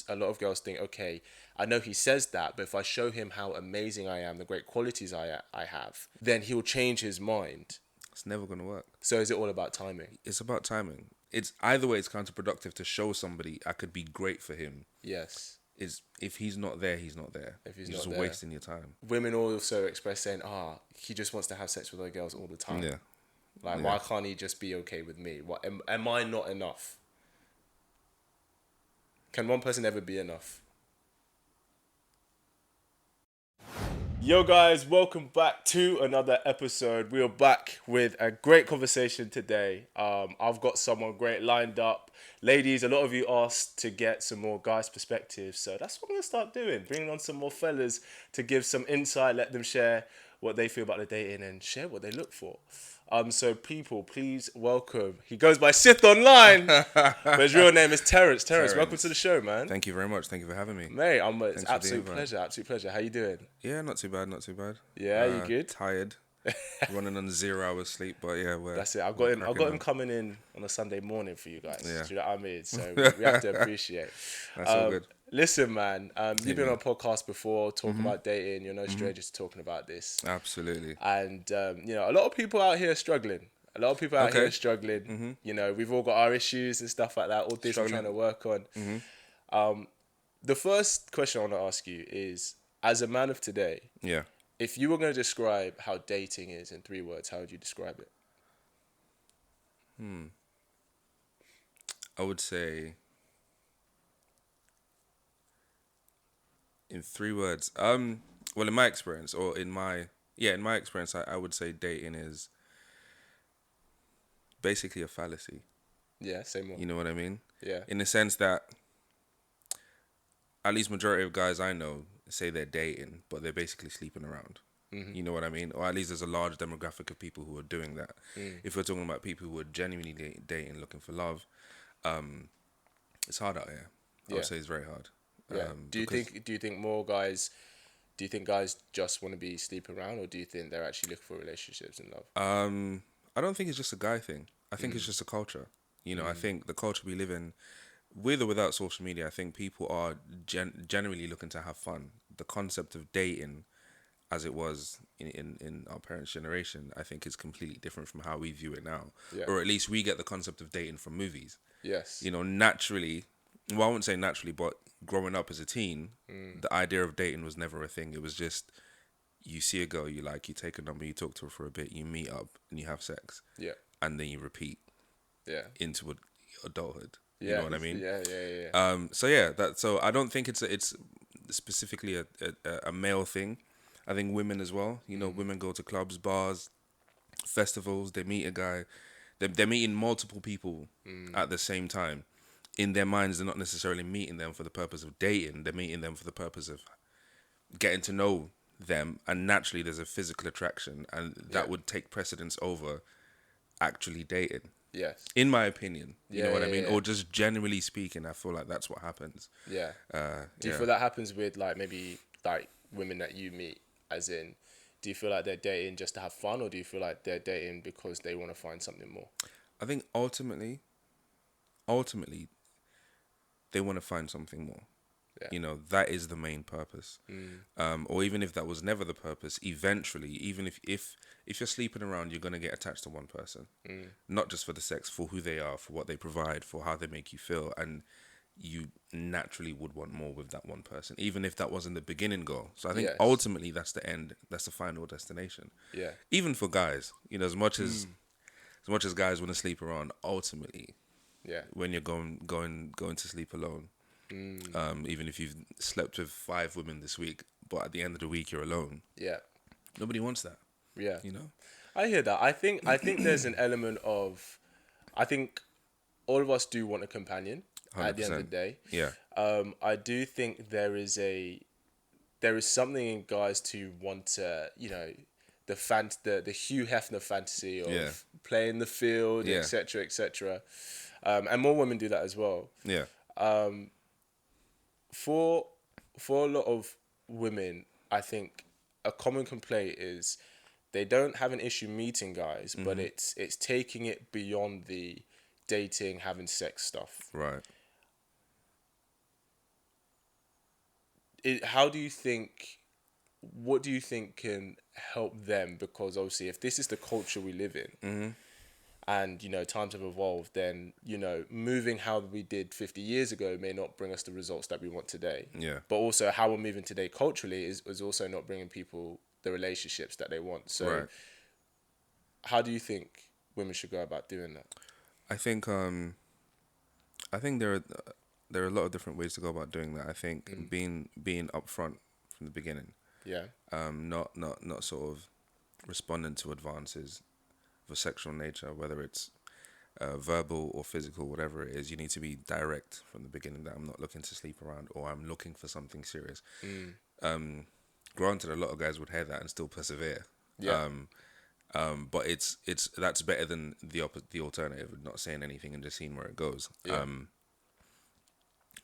a lot of girls think, okay, I know he says that, but if I show him how amazing I am, the great qualities I have, then he'll change his mind. It's never going to work. So is it all about timing? It's about timing. It's either way, it's counterproductive to show somebody I could be great for him. Yes. Is if he's not there, he's not there. If he's You're not just there. wasting your time. Women also express saying, he just wants to have sex with other girls all the time. Yeah. Like, why can't he just be okay with me? What am I not enough? Can one person ever be enough? Yo guys, welcome back to another episode. We are back with a great conversation today. I've got someone great lined up. Ladies, a lot of you asked to get some more guys' perspectives, so that's what I'm going to start doing. Bringing on some more fellas to give some insight, let them share what they feel about the dating and share what they look for. So people, please welcome. He goes by Sith online, but his real name is Terrence. Terrence, welcome to the show, man. Thank you very much. Thank you for having me. Mate, it's absolute pleasure. Absolute pleasure. How you doing? Yeah, not too bad. Not too bad. Yeah, you good? Tired. Running on 0 hours sleep, but yeah, that's it. I've got him coming in on a Sunday morning for you guys. Yeah. Do you know what I mean? So we have to appreciate. That's all good. Listen, man, you've been on a podcast before talking about dating. You're no stranger to talking about this. Absolutely. And a lot of people out here are struggling. A lot of people out here are struggling. You know, we've all got our issues and stuff like that. All things we're trying to work on. The first question I want to ask you is, as a man of today, if you were going to describe how dating is in 3 words, how would you describe it? I would say, in 3 words, well, in my experience, in my experience, I would say dating is basically a fallacy. Yeah, say more. You know what I mean? Yeah. In the sense that, at least majority of guys I know say they're dating, but they're basically sleeping around. You know what I mean? Or at least there's a large demographic of people who are doing that. If we're talking about people who are genuinely dating, looking for love, it's hard out here. I would say it's very hard. Yeah. Do you think more guys? Do you think guys just want to be sleeping around, or do you think they're actually looking for relationships and love? I don't think it's just a guy thing. I think it's just a culture. You know, I think the culture we live in, with or without social media, I think people are generally looking to have fun. The concept of dating, as it was in our parents' generation, I think is completely different from how we view it now. Yeah. Or at least we get the concept of dating from movies. Yes. You know, naturally, well, I wouldn't say naturally, but growing up as a teen, the idea of dating was never a thing. It was just, you see a girl you like, you take a number, you talk to her for a bit, you meet up, and you have sex. Yeah. And then you repeat. Yeah. Into adulthood. Yeah. You know what I mean? Yeah. So I don't think it's specifically a male thing. I think women as well. You know, women go to clubs, bars, festivals. They meet a guy. They're meeting multiple people at the same time. In their minds, they're not necessarily meeting them for the purpose of dating. They're meeting them for the purpose of getting to know them. And naturally, there's a physical attraction, and that would take precedence over actually dating. Yes. In my opinion, you know what I mean? Yeah. Or just generally speaking, I feel like that's what happens. Yeah. Do you feel that happens with maybe women that you meet, as in, do you feel like they're dating just to have fun, or do you feel like they're dating because they want to find something more? I think ultimately, they want to find something more. Yeah. You know, that is the main purpose. Or even if that was never the purpose, eventually, even if you're sleeping around, you're going to get attached to one person. Not just for the sex, for who they are, for what they provide, for how they make you feel. And you naturally would want more with that one person, even if that wasn't the beginning goal. So I think ultimately that's the end, that's the final destination. Yeah. Even for guys, you know, as much as guys want to sleep around, ultimately, when you're going to sleep alone, even if you've slept with 5 women this week, but at the end of the week you're alone. Yeah. Nobody wants that. Yeah. You know? I hear that. I think there's an element of, I think all of us do want a companion 100%. At the end of the day. Yeah. I do think there is something in guys to want to, you know, the Hugh Hefner fantasy of playing the field, etc., etc. And more women do that as well. Yeah. For a lot of women, I think a common complaint is they don't have an issue meeting guys, but it's taking it beyond the dating, having sex stuff. Right. how do you think? What do you think can help them? Because obviously, if this is the culture we live in, and times have evolved, then moving how we did 50 years ago may not bring us the results that we want today. Yeah. But also, how we're moving today culturally is also not bringing people the relationships that they want. So, Right. how do you think women should go about doing that? I think there are a lot of different ways to go about doing that. I think being upfront from the beginning. Yeah. Not sort of responding to advances of a sexual nature, whether it's verbal or physical, whatever it is. You need to be direct from the beginning that I'm not looking to sleep around or I'm looking for something serious. Granted, a lot of guys would hear that and still persevere. Yeah. But it's that's better than the alternative of not saying anything and just seeing where it goes. Yeah.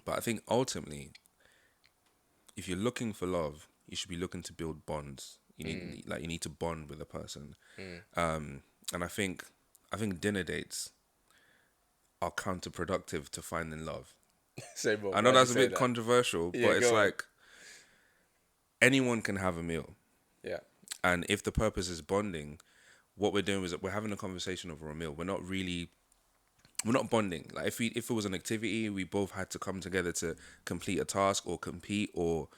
But I think ultimately, if you're looking for love, you should be looking to build bonds. You need to bond with a person. And I think dinner dates are counterproductive to finding love. Same one. I know Why'd you that's a say bit that? controversial, Yeah, but it's go on. like anyone can have a meal. Yeah. And if the purpose is bonding, what we're doing is that we're having a conversation over a meal. We're not bonding. Like if it was an activity, we both had to come together to complete a task or compete or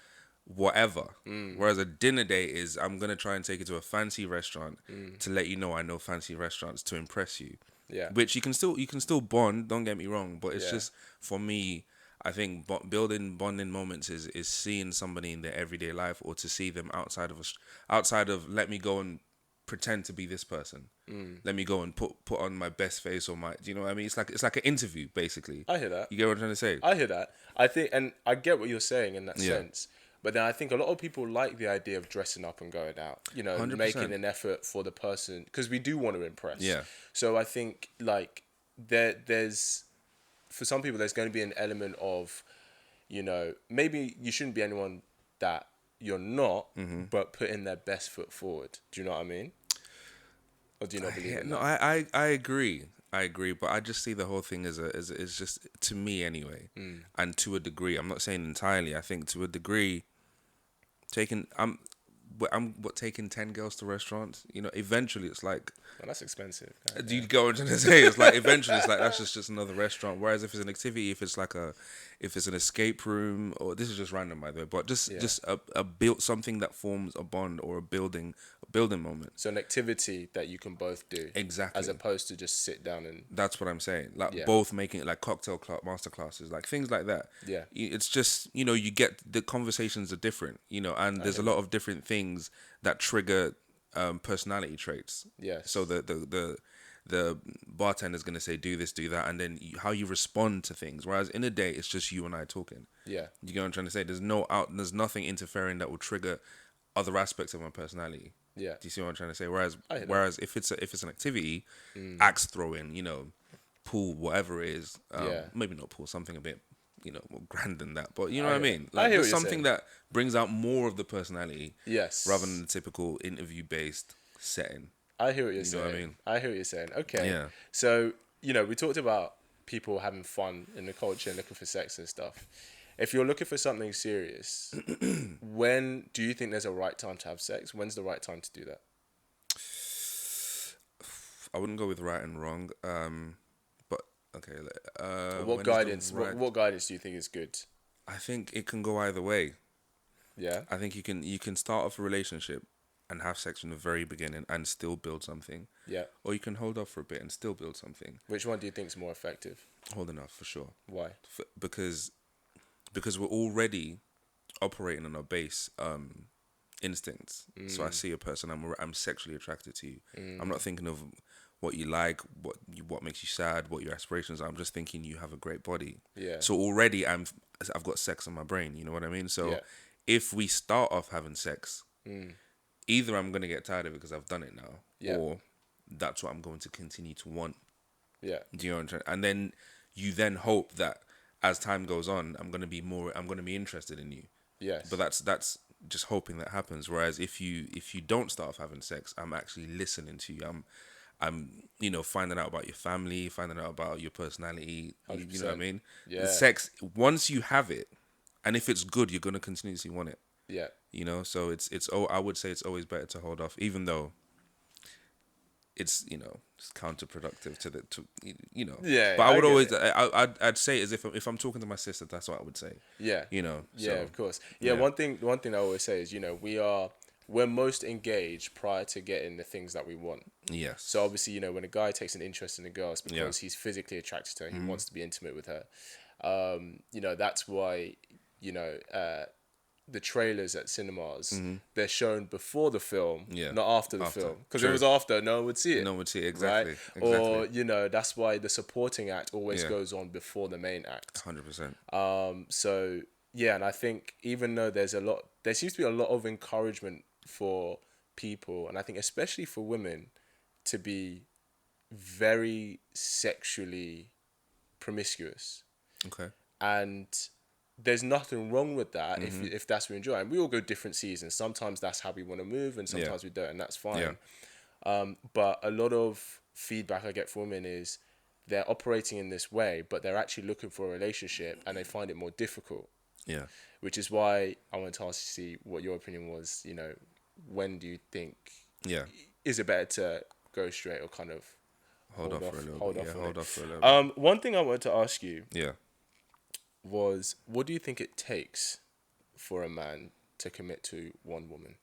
whatever. Whereas a dinner date is, I'm gonna try and take you to a fancy restaurant to let you know I know fancy restaurants to impress you. Yeah. Which you can still bond. Don't get me wrong, but it's Yeah. just for me. I think building bonding moments is seeing somebody in their everyday life, or to see them outside of let me go and pretend to be this person. Let me go and put on my best face or my, do you know what I mean? It's like an interview basically. I hear that. You get what I'm trying to say? I hear that. I think, and I get what you're saying in that Yeah. sense. But then I think a lot of people like the idea of dressing up and going out, 100%. making an effort for the person, because we do want to impress. Yeah. So I think like there's, for some people, there's going to be an element of, maybe you shouldn't be anyone that you're not, but putting their best foot forward. Do you know what I mean? Or do you not believe Yeah, in no, that? I agree. I agree, but I just see the whole thing as just, to me anyway, and to a degree. I'm not saying entirely. I think to a degree, taking taking 10 girls to restaurants. Eventually it's like, Well, that's expensive. do you get what I'm trying to say? It's like eventually it's like that's just another restaurant. Whereas if it's an activity, if it's an escape room, or this is just random by the way, but just a build something that forms a bond or a building moment. So an activity that you can both do. Exactly. As opposed to just sit down and... That's what I'm saying. Like Yeah. both making it like cocktail master classes, like things like that. Yeah. It's just, you get the conversations are different, and there's a lot of different things that trigger personality traits. Yes. So the bartender's going to say, do this, do that. And then how you respond to things. Whereas in a date, it's just you and I talking. Yeah. You get what I'm trying to say? There's nothing interfering that will trigger other aspects of my personality. Yeah. Do you see what I'm trying to say? Whereas I hear that. if it's an activity, axe throwing, pool, whatever it is, Yeah. maybe not pool, something a bit, more grand than that. But you know what I hear- mean? I Like hear just what you're something saying. that brings out more of the personality, Yes. rather than the typical interview based setting. I hear what you're You know saying. what I mean? I hear what you're saying. Okay. Yeah. So, we talked about people having fun in the culture and looking for sex and stuff. If you're looking for something serious, when do you think there's a right time to have sex? When's the right time to do that? I wouldn't go with right and wrong. But okay. What when is the guidance? right- What guidance do you think is good? I think it can go either way. Yeah. I think you can start off a relationship and have sex from the very beginning and still build something, Yeah. or you can hold off for a bit and still build something. Which one do you think is more effective? Holding off for sure, Why? because we're already operating on our base instincts. So I see a person, I'm sexually attracted to you. I'm not thinking of what you like, what makes you sad, what your aspirations are. I'm just thinking you have a great body. Yeah. So already I've got sex in my brain. You know what I mean? So Yeah. if we start off having sex, either I'm gonna get tired of it because I've done it now, Yeah. or that's what I'm going to continue to want. Yeah. Do you know what I'm trying? And then you then hope that as time goes on, I'm gonna be interested in you. Yes. But that's just hoping that happens. Whereas if you don't start off having sex, I'm actually listening to you. I'm finding out about your family, finding out about your personality. You know what I 100%. mean? Yeah. The sex, once you have it, And if it's good, you're gonna continuously want it. Yeah. You know, so I would say it's always better to hold off, even though it's, you know, it's counterproductive to you know. Yeah, But I I would get always it. I'd say as if I'm talking to my sister, that's what I would say. Yeah. You know. Yeah, So of course. Yeah, yeah. one thing I always say is, you know, we're most engaged prior to getting the things that we want. Yes. So obviously, you know, when a guy takes an interest in a girl, it's Yeah. because he's physically attracted to her. He wants to be intimate with her. You know, that's why, you know, the trailers at cinemas, they're shown before the film, Yeah. not after the After. film. Because if it True. was after, no one would see it. No one would see it. Right? Exactly. Or, you know, that's why the supporting act always Yeah. goes on before the main act. 100%. So yeah, and I think even though there seems to be a lot of encouragement for people, and I think especially for women, to be very sexually promiscuous. Okay. And there's nothing wrong with that if that's what we enjoy. And we all go different seasons. Sometimes that's how we want to move, and sometimes we don't, and that's fine. But a lot of feedback I get from women is they're operating in this way, but they're actually looking for a relationship, and they find it more difficult. Yeah. Which is why I wanted to ask you, see what your opinion was. You know, when do you think? Yeah. Is it better to go straight or kind of Hold off for a little bit. Yeah, hold off for a little bit. One thing I wanted to ask you Yeah. was, what do you think it takes for a man to commit to one woman?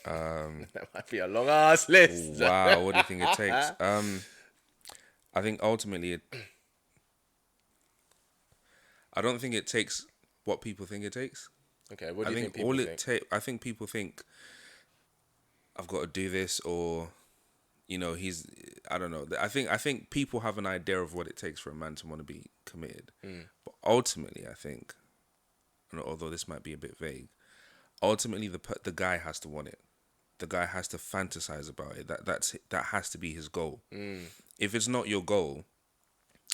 That might be a long ass list. Wow, what do you think it takes? I think ultimately I don't think it takes what people think it takes. Okay, what do you think people think? I think people think I've got to do this, or you know, I don't know. I think people have an idea of what it takes for a man to want to be committed. But ultimately, I think, and although this might be a bit vague, ultimately the guy has to want it. The guy has to fantasize about it. That has to be his goal. If it's not your goal,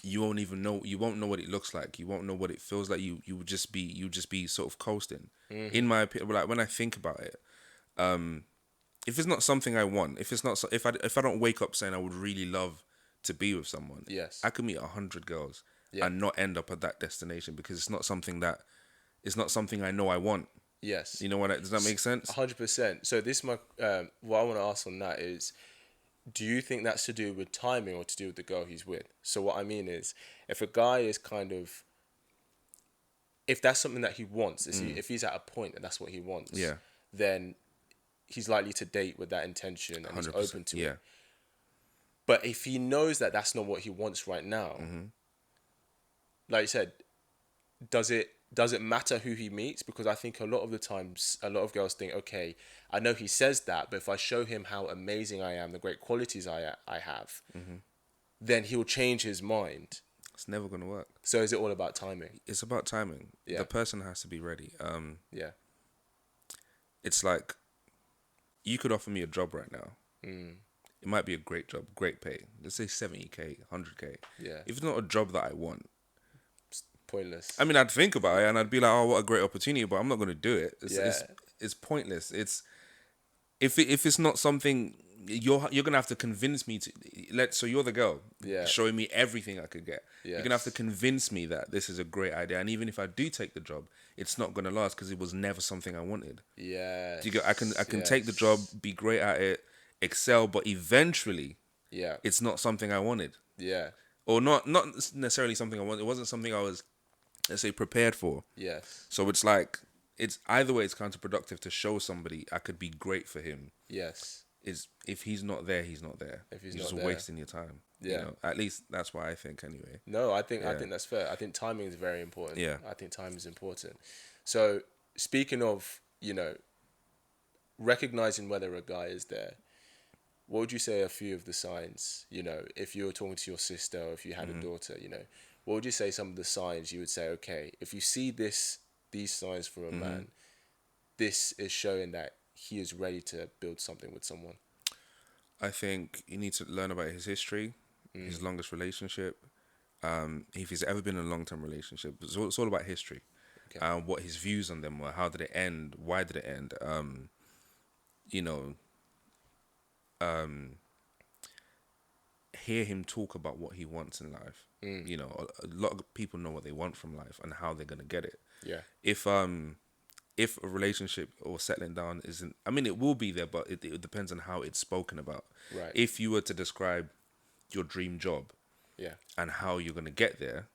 you won't even know. You won't know what it looks like. You won't know what it feels like. You would just be sort of coasting. In my opinion, like when I think about it, if it's not something I want, if I don't wake up saying I would really love to be with someone, Yes. I could meet 100 girls and not end up at that destination because it's not something I know I want. Yes. You know what? Does that make sense? 100%. So this what I want to ask on that is, do you think that's to do with timing or to do with the girl he's with? So what I mean is, if a guy is if that's something that he wants, if he's at a point and that's what he wants, Yeah. then he's likely to date with that intention and he's open to it. But if he knows that that's not what he wants right now, like you said, does it matter who he meets? Because I think a lot of the times, a lot of girls think, okay, I know he says that, but if I show him how amazing I am, the great qualities I have, then he'll change his mind. It's never gonna work. So is it all about timing? It's about timing. Yeah. The person has to be ready. Yeah. It's like you could offer me a job right now. It might be a great job, great pay. Let's say 70K, 100K. Yeah. If it's not a job that I want, Pointless. I mean, I'd think about it and I'd be like, oh, what a great opportunity, but I'm not going to do it. It's pointless. If it's not something you're gonna have to convince me to so you're the girl, showing me everything I could get. You're gonna have to convince me that this is a great idea, and even if I do take the job, it's not gonna last because it was never something I wanted. Yeah. I can take the job, be great at it, excel, but eventually, it's not something I wanted. Yeah. Or not necessarily something I wanted. It wasn't something I was, let's say, prepared for. Yes. So it's like, it's either way, it's counterproductive to show somebody I could be great for him. Yes. If he's not there, he's not there. If he's You're not just there. wasting your time. Yeah. You know? At least that's what I think anyway. No, I think that's fair. I think timing is very important. Yeah. I think time is important. So speaking of, recognizing whether a guy is there, what would you say are a few of the signs? If you were talking to your sister or if you had a daughter, what would you say some of the signs you would say, okay, if you see these signs from a man, this is showing that he is ready to build something with someone? I think you need to learn about his history, his longest relationship, if he's ever been in a long-term relationship. It's all about history. Okay. What his views on them were, how did it end, why did it end, hear him talk about what he wants in life. You know, a lot of people know what they want from life and how they're gonna get it. Yeah. If a relationship or settling down isn't, I mean, it will be there, but it depends on how it's spoken about. Right. If you were to describe your dream job Yeah. and how you're gonna get there,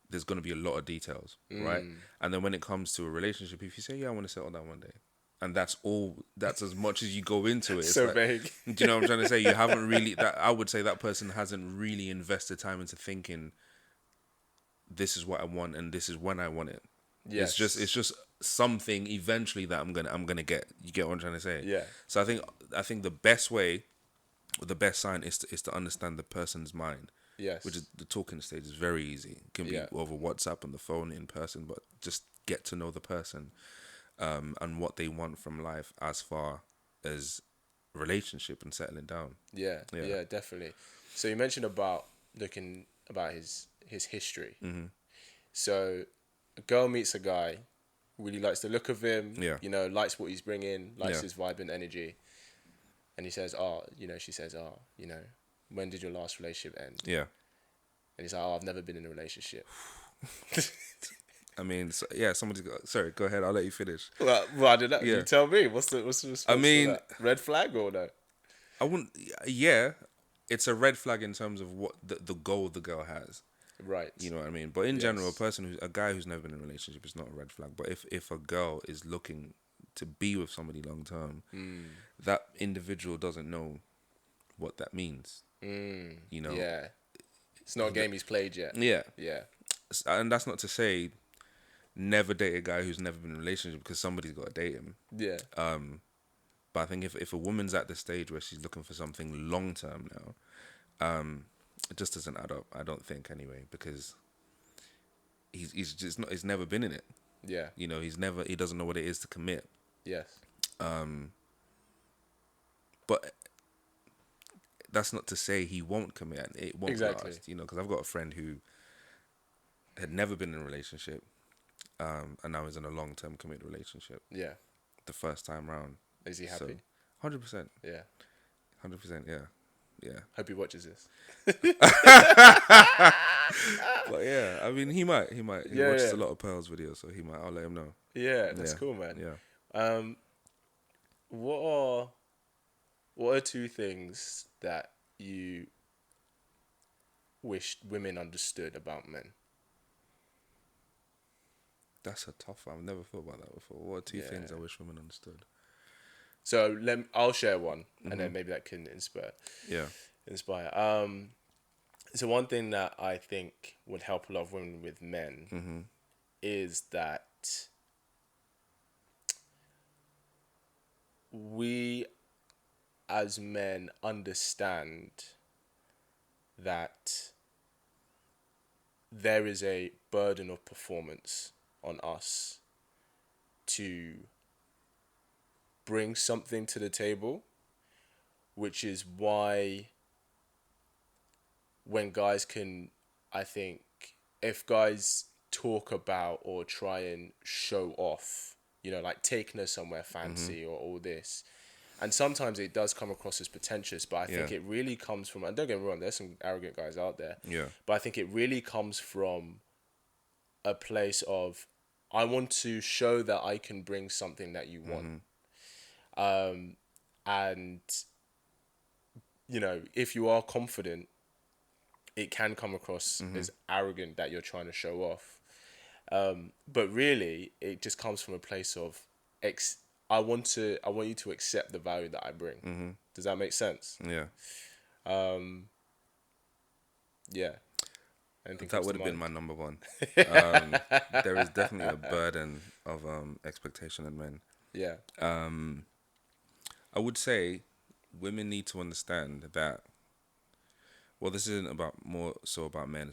there's gonna be a lot of details, right? And then when it comes to a relationship, if you say, "Yeah, I want to settle down one day," and that's all, that's as much as you go into it. It's So like, vague. do you know what I'm trying to say? You haven't really, that I would say that person hasn't really invested time into thinking, this is what I want and this is when I want it. Yes. It's just something eventually that I'm gonna get. You get what I'm trying to say? Yeah. So I think the best way, or the best sign is to understand the person's mind. Yes. Which is, the talking stage is very easy. It can be over WhatsApp, on the phone, in person, but just get to know the person, and what they want from life as far as relationship and settling down. Yeah. Definitely. So you mentioned about looking about his history. Mm-hmm. So a girl meets a guy, really likes the look of him. Yeah. You know, likes what he's bringing, likes Yeah. his vibe and energy, and he says, she says, when did your last relationship end? Yeah. And he's like, I've never been in a relationship. I mean, somebody's got. Sorry, go ahead. I'll let you finish. Well, I don't know. Yeah. You tell me. What's the response I mean, to that? Red flag or no? I wouldn't. Yeah, it's a red flag in terms of what the goal the girl has. Right. You know what I mean? But in general, a guy who's never been in a relationship is not a red flag. But if a girl is looking to be with somebody long term, that individual doesn't know what that means. You know? Yeah. It's not a game he's played yet. Yeah. Yeah. And that's not to say never date a guy who's never been in a relationship, because somebody's got to date him. Yeah. But I think if a woman's at the stage where she's looking for something long term now, it just doesn't add up. I don't think, anyway, because he's never been in it. Yeah. You know, he doesn't know what it is to commit. Yes. But that's not to say he won't commit and it won't last. You know, because I've got a friend who had never been in a relationship, and now is in a long-term committed relationship. Yeah. The first time round. Is he happy? 100%. Yeah. 100%. Yeah. Yeah. Hope he watches this. But yeah, I mean, he might. He watches a lot of Pearl's videos, so he might. I'll let him know. Yeah, that's cool, man. Yeah. What are two things that you wish women understood about men? That's a tough one. I've never thought about that before. What are two things I wish women understood? So I'll share one, and then maybe that can inspire. So one thing that I think would help a lot of women with men is that we as men understand that there is a burden of performance on us to bring something to the table, which is why when guys can, I think, if guys talk about or try and show off, you know, like taking her somewhere fancy or all this, and sometimes it does come across as pretentious, but I think it really comes from, and don't get me wrong, there's some arrogant guys out there, but I think it really comes from a place of, I want to show that I can bring something that you want. And, you know, if you are confident, it can come across as arrogant that you're trying to show off. But really, it just comes from a place of, I want you to accept the value that I bring. Does that make sense? Yeah. Yeah. That would have been my number one. There is definitely a burden of expectation in men. Yeah. I would say women need to understand that, well, this isn't more so about men,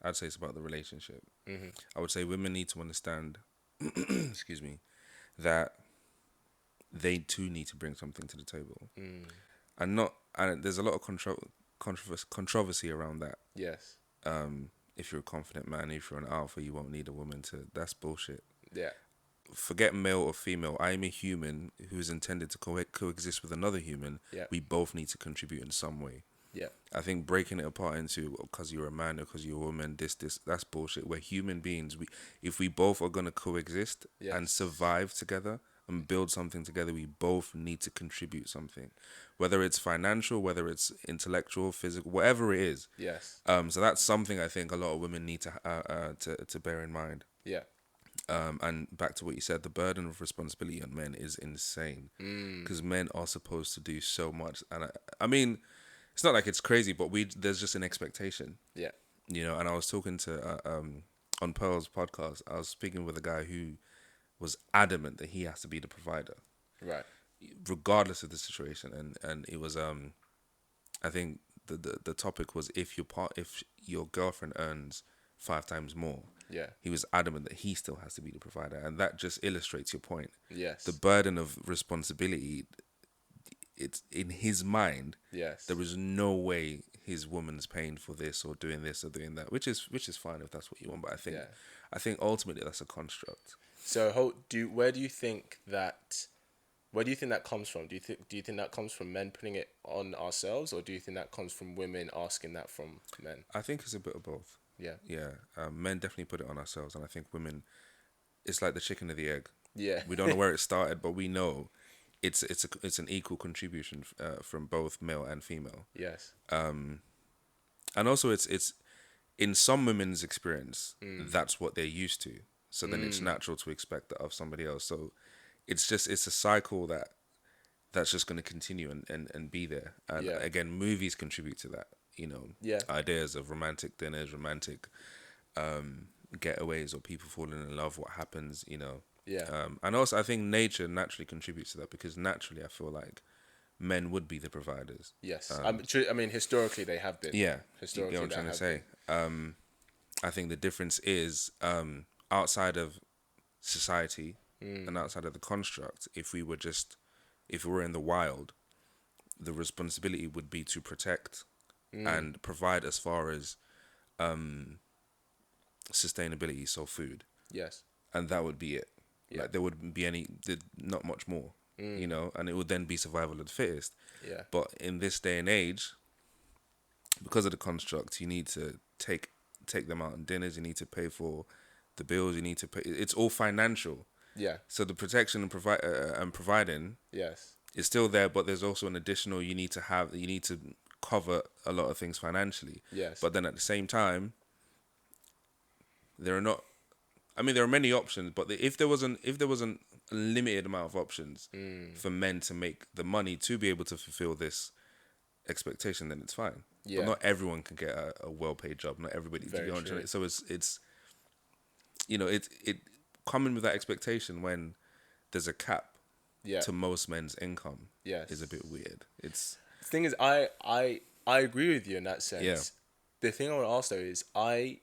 I'd say it's about the relationship. I would say women need to understand, excuse me, that they too need to bring something to the table. And there's a lot of controversy around that. Yes. If you're a confident man, if you're an alpha, you won't need a woman to. That's bullshit. Yeah. Forget male or female. I am a human who is intended to coexist with another human. Yeah. We both need to contribute in some way. Yeah. I think breaking it apart into because you're a man or because you're a woman, this, that's bullshit. We're human beings. If we both are gonna coexist and Yes. survive together and build something together, we both need to contribute something, whether it's financial, whether it's intellectual, physical, whatever it is. Yes. So that's something I think a lot of women need to bear in mind. Yeah. And back to what you said, the burden of responsibility on men is insane because men are supposed to do so much. And I mean, it's not like it's crazy, but there's just an expectation, Yeah. you know. And I was talking to on Pearl's podcast, I was speaking with a guy who was adamant that he has to be the provider, Right. regardless of the situation. And it was I think the topic was if your girlfriend earns 5 times more. Yeah. He was adamant that he still has to be the provider, and that just illustrates your point. Yes. The burden of responsibility, it's in his mind. Yes. There is no way his woman's paying for this or doing that, which is fine if that's what you want. But I think ultimately that's a construct. So where do you think that comes from? Do you think that comes from men putting it on ourselves, or do you think that comes from women asking that from men? I think it's a bit of both. Yeah. Yeah. Men definitely put it on ourselves, and I think women, it's like the chicken or the egg. Yeah. We don't know where it started, but we know it's an equal contribution from both male and female. Yes. And also it's in some women's experience, that's what they're used to. So then it's natural to expect that of somebody else. So it's a cycle that's just going to continue and be there. And again, movies contribute to that. You know, ideas of romantic dinners, romantic getaways, or people falling in love. What happens, you know? Yeah. And also, I think nature naturally contributes to that because naturally, I feel like men would be the providers. Yes. I mean, historically they have been. Yeah. Historically, you know what I'm trying to say. I think the difference is outside of society and outside of the construct. If we were in the wild, the responsibility would be to protect and provide as far as sustainability, so food. Yes. And that would be it. Yeah. Like there wouldn't be not much more, you know, and it would then be survival of the fittest. Yeah. But in this day and age, because of the construct, you need to take them out on dinners. You need to pay for the bills. You need to pay. It's all financial. Yeah. So the protection and providing Yes. is still there, but there's also an additional you need to cover a lot of things financially. Yes. But then at the same time, there are many options, but if there wasn't a limited amount of options for men to make the money to be able to fulfill this expectation, then it's fine. Yeah. But not everyone can get a well-paid job. Not everybody. Very true. So it's you know, it coming with that expectation when there's a cap to most men's income is a bit weird. It's the thing is, I agree with you in that sense. Yeah. The thing I want to ask though is I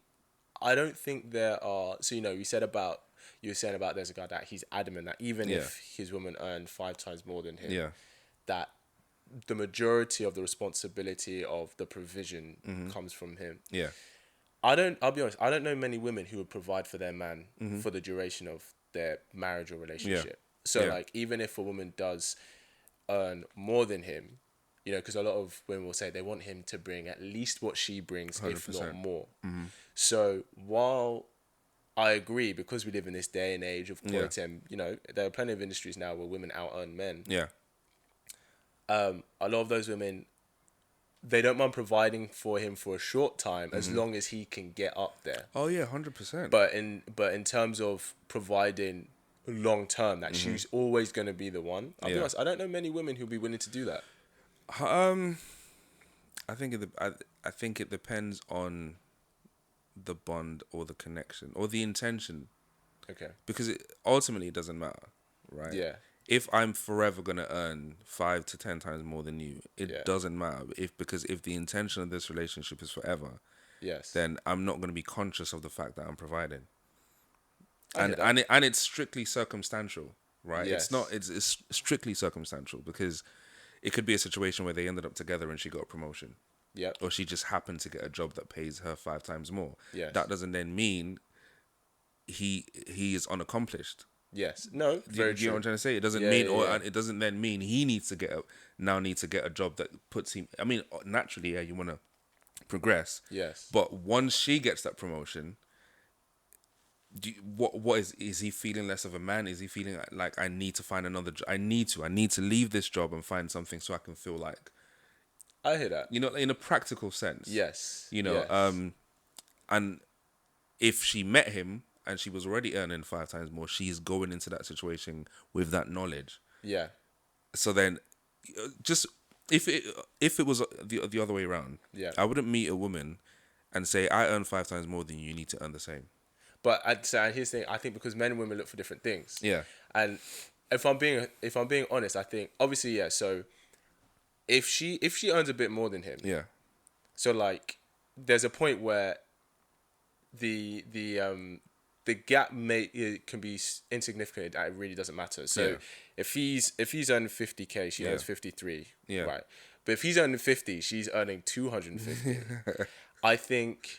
don't think there are. So you were saying about there's a guy that he's adamant that even if his woman earned 5 times more than him, that the majority of the responsibility of the provision comes from him. Yeah. I'll be honest, I don't know many women who would provide for their man for the duration of their marriage or relationship. So like, even if a woman does earn more than him, because a lot of women will say they want him to bring at least what she brings, 100%. If not more. So while I agree, because we live in this day and age of quality, and there are plenty of industries now where women out earn men. Yeah. A lot of those women, they don't mind providing for him for a short time as long as he can get up there. Oh yeah, 100%. But in terms of providing long term, that she's always going to be the one. I'll be honest, I don't know many women who'll be willing to do that. I think it depends on the bond or the connection or the intention. Okay. Because ultimately it doesn't matter, right? Yeah. If I'm forever gonna earn 5 to 10 times more than you, it doesn't matter. Because if the intention of this relationship is forever, then I'm not gonna be conscious of the fact that I'm providing. And it's strictly circumstantial, right? Yes. It's not. It's strictly circumstantial because it could be a situation where they ended up together and she got a promotion. Yep. Or she just happened to get a job that pays her 5 times more. Yes. That doesn't then mean he is unaccomplished. Yes. No. Do you Very get what true. I'm trying to say? It doesn't Yeah. mean, Yeah. or Yeah. it doesn't then mean he needs to get a job that puts him. I mean, naturally, yeah, you want to progress, Yes. but once she gets that promotion, what is he feeling less of a man? Is he feeling like I need to find another? I need to leave this job and find something so I can feel like, I hear that. in a practical sense, Yes. you know, Yes. and if she met him and she was already earning 5 times more, she's going into that situation with that knowledge. Yeah. So then, just if it was the other way around, Yeah. I wouldn't meet a woman and say I earn 5 times more than you. You need to earn the same. But I'd say here's the thing. I think because men and women look for different things. Yeah. And if I'm being honest, I think obviously yeah. So if she earns a bit more than him, Yeah. so like there's a point where the gap it can be insignificant. It really doesn't matter. So Yeah. if he's earning 50K, she Yeah. earns 53. Yeah. Right. But if he's earning 50, she's earning 250. I think,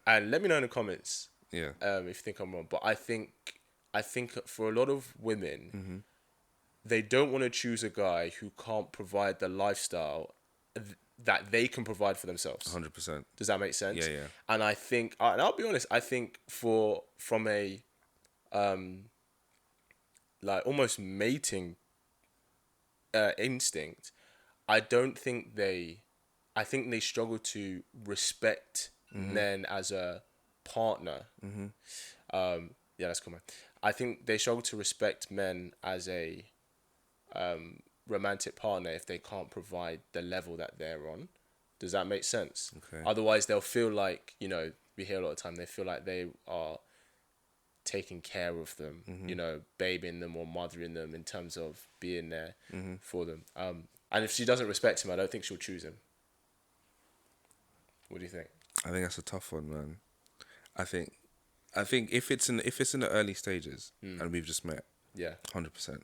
and let me know in the comments Yeah. if you think I'm wrong. But I think for a lot of women, they don't want to choose a guy who can't provide the lifestyle that they can provide for themselves. 100%. Does that make sense? Yeah, yeah. And I think, and I'll be honest, I think from a like almost mating instinct, I think they struggle to respect men as a partner. Yeah, that's cool, man. I think they struggle to respect men as a romantic partner if they can't provide the level that they're on. Does that make sense? Okay. Otherwise, they'll feel like, we hear a lot of time, they feel like they are taking care of them, babying them or mothering them in terms of being there for them. And if she doesn't respect him, I don't think she'll choose him. What do you think? I think that's a tough one, man. I think if it's in the early stages and we've just met, Yeah. 100%.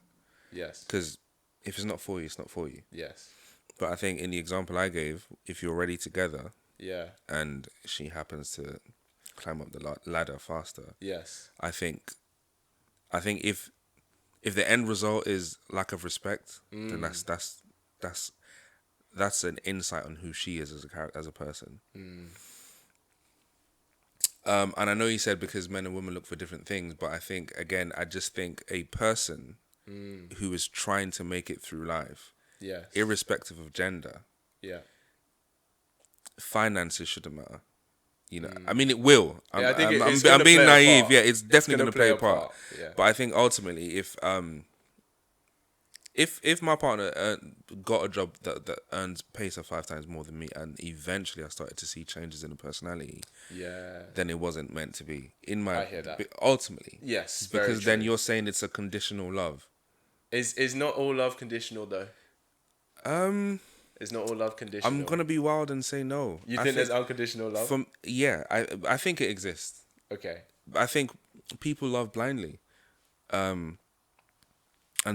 Yes. Because if it's not for you, it's not for you. Yes. But I think in the example I gave, if you're already together Yeah. and she happens to climb up the ladder faster, Yes. I think if the end result is lack of respect, then that's an insight on who she is as a person. And I know you said because men and women look for different things, but I just think a person who is trying to make it through life, Yes. irrespective of gender, Yeah. finances shouldn't matter. I mean, it will. Yeah, I think I'm being naive. Yeah, it's definitely going to play a part. Yeah. But I think ultimately, if my partner got a job that pays her 5 times more than me, and eventually I started to see changes in the personality, Yeah. then it wasn't meant to be. I hear that. Ultimately, Yes. Very because then true. you're saying it's a conditional love. Is not all love conditional though? Is not all love conditional? I'm gonna be wild and say no. You think there's unconditional love? I think it exists. Okay. I think people love blindly, and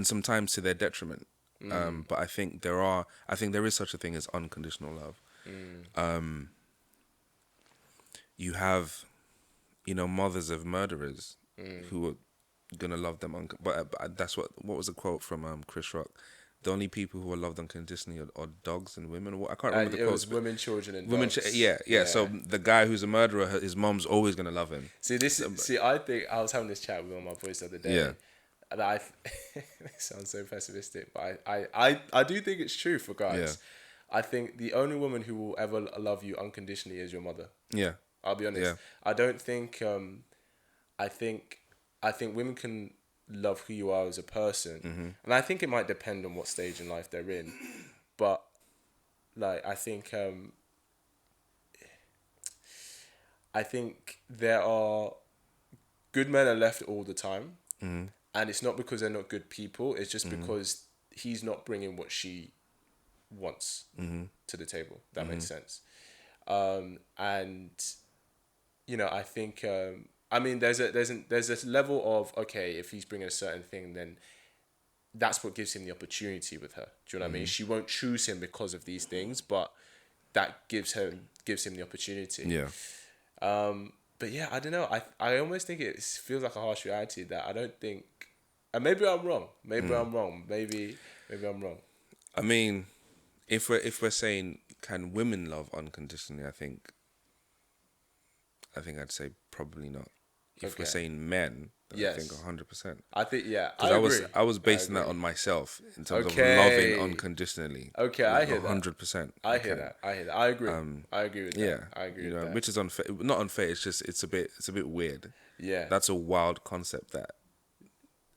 sometimes to their detriment. But I think there is such a thing as unconditional love. You have, mothers of murderers who are gonna love them. But that's what was a quote from Chris Rock. The only people who are loved unconditionally are dogs and women. I can't remember the quote. It was women, children, and Women, dogs. yeah. So the guy who's a murderer, his mom's always gonna love him. I think I was having this chat with one of my boys the other day. Yeah. And it sounds so pessimistic, but I do think it's true for guys. Yeah. I think the only woman who will ever love you unconditionally is your mother. Yeah. I'll be honest. Yeah. I don't think. I think women can love who you are as a person, and I think it might depend on what stage in life they're in. But like, I think there are good men are left all the time, and it's not because they're not good people. It's just because he's not bringing what she wants to the table. That makes sense. And I think I mean there's this level of, okay, if he's bringing a certain thing, then that's what gives him the opportunity with her. Do you know what I mean? She won't choose him because of these things, but that gives him the opportunity. Yeah. But yeah, I don't know. I almost think it feels like a harsh reality that I don't think And maybe I'm wrong. Maybe I'm wrong. Maybe I'm wrong. I mean, if we're saying can women love unconditionally, I think I'd say probably not. If we're saying men, then I think 100%. I think Because I was basing that on myself in terms of loving unconditionally. Okay, like I hear 100%. I hear that. I agree. I agree with that. Yeah, I agree with that. which is unfair. Not unfair. It's just it's a bit weird. Yeah, That's a wild concept that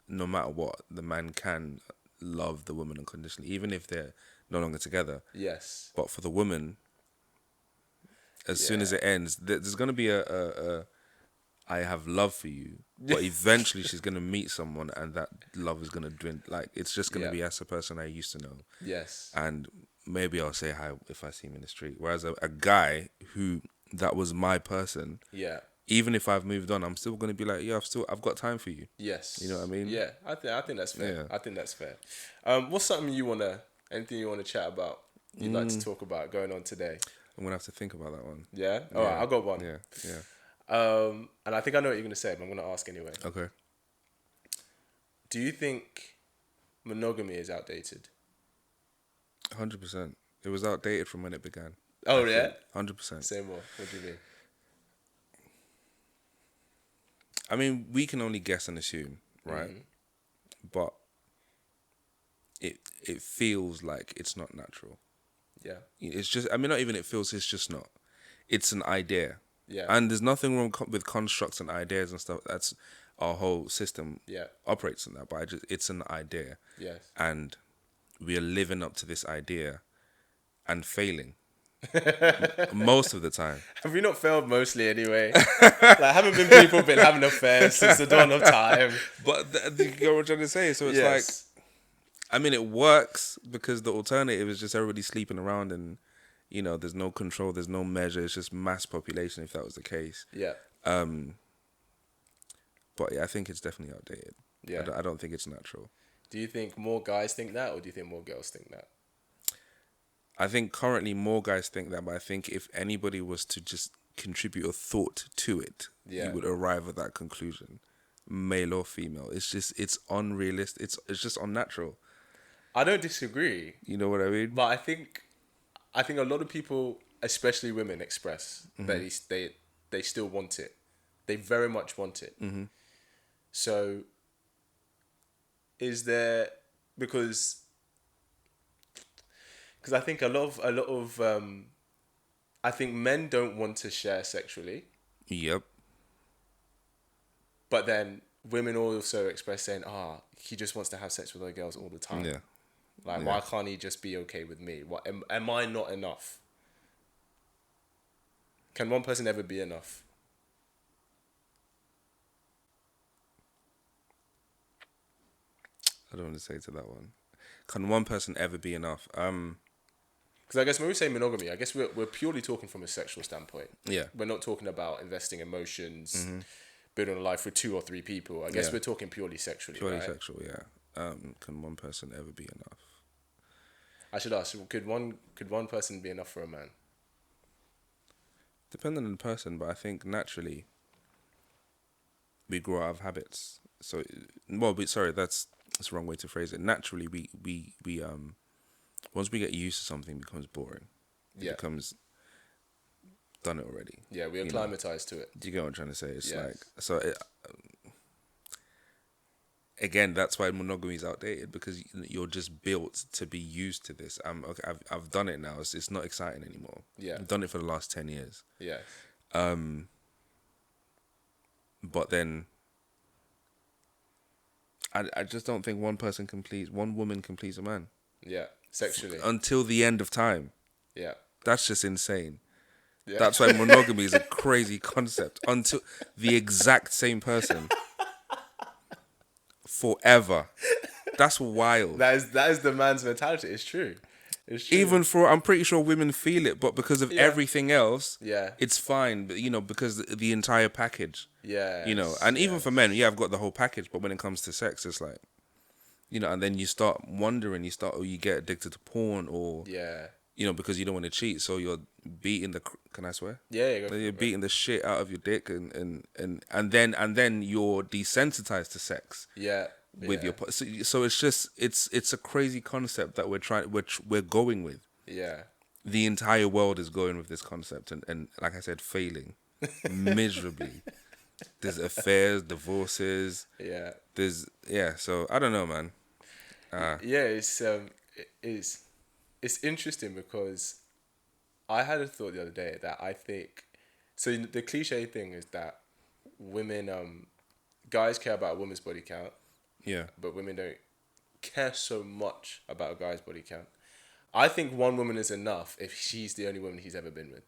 no matter what, the man can love the woman unconditionally, even if they're no longer together. Yes. But for the woman, as soon as it ends, there's gonna be a I have love for you, but eventually she's gonna meet someone, and that love is gonna dwindle. Like it's just gonna be as a person I used to know. Yes. And maybe I'll say hi if I see him in the street. Whereas a guy who that was my person, even if I've moved on, I'm still gonna be like, yeah, I've got time for you. Yes. You know what I mean? Yeah, I think that's fair. Yeah. I think that's fair. What's something anything you wanna chat about? You'd like to talk about going on today? I'm gonna have to think about that one. Yeah. All right, I got one. Yeah. And I think I know what you're gonna say, but I'm gonna ask anyway. Okay. Do you think monogamy is outdated? 100%. It was outdated from when it began. Oh yeah. 100%. Say more. What do you mean? I mean, we can only guess and assume, right? But it feels like it's not natural. Yeah. It's just, I mean, not even it feels, it's just not. It's an idea. Yeah. And there's nothing wrong with constructs and ideas and stuff. That's our whole system operates on that. But it's an idea. Yes. And we are living up to this idea and failing. Most of the time. Have we not failed mostly anyway? Like, haven't people been having affairs since the dawn of time? But you get what I'm trying to say. So it's like, I mean, it works because the alternative is just everybody sleeping around and, you know, there's no control, there's no measure. It's just mass population if that was the case. Yeah. But yeah, I think it's definitely outdated. Yeah. I don't think it's natural. Do you think more guys think that, or do you think more girls think that? I think currently more guys think that, but I think if anybody was to just contribute a thought to it, you would arrive at that conclusion, male or female. It's unrealistic. It's just unnatural. I don't disagree. You know what I mean? But I think a lot of people, especially women, express that they still want it. They very much want it. So, is there because I think a lot of I think men don't want to share sexually. Yep. But then women also express saying, he just wants to have sex with other girls all the time. Yeah. Like, why can't he just be okay with me? What am I not enough? Can one person ever be enough? I don't want to say to that one. Can one person ever be enough? Because I guess when we say monogamy, I guess we're purely talking from a sexual standpoint. Yeah. We're not talking about investing emotions, building a life with 2 or 3 people. I guess we're talking purely sexually. Purely right? sexual, yeah. Can one person ever be enough? I should ask, could one person be enough for a man? Depending on the person, but I think naturally we grow out of habits. So, that's the wrong way to phrase it. Naturally, we once we get used to something, it becomes boring. It becomes done it already. Yeah, we acclimatize to it. Do you get what I'm trying to say? It's like, so again, that's why monogamy is outdated, because you're just built to be used to this. I've done it now. It's not exciting anymore. Yeah. I've done it for the last 10 years. Yeah. But then I just don't think one woman can please a man. Yeah. Sexually. Until the end of time. Yeah. That's just insane. Yeah. That's why monogamy is a crazy concept. Until the exact same person. Forever. That's wild. That is the man's mentality. It's true. It's true. Even I'm pretty sure women feel it, but because of everything else, it's fine. But, because the entire package. Yeah. And even for men, I've got the whole package. But when it comes to sex, it's like, and then you start wondering. You get addicted to porn, or because you don't want to cheat, so you're beating the. Can I swear? Yeah. You're beating the shit out of your dick, and then you're desensitized to sex. Yeah. with Yeah. so it's just it's a crazy concept that we're going with. Yeah. The entire world is going with this concept, and like I said, failing miserably. There's affairs, divorces. Yeah. So I don't know, man. Yeah, it's interesting because I had a thought the other day that I think so the cliche thing is that women guys care about a woman's body count, Yeah. but women don't care so much about a guy's body count. I think one woman is enough if she's the only woman he's ever been with.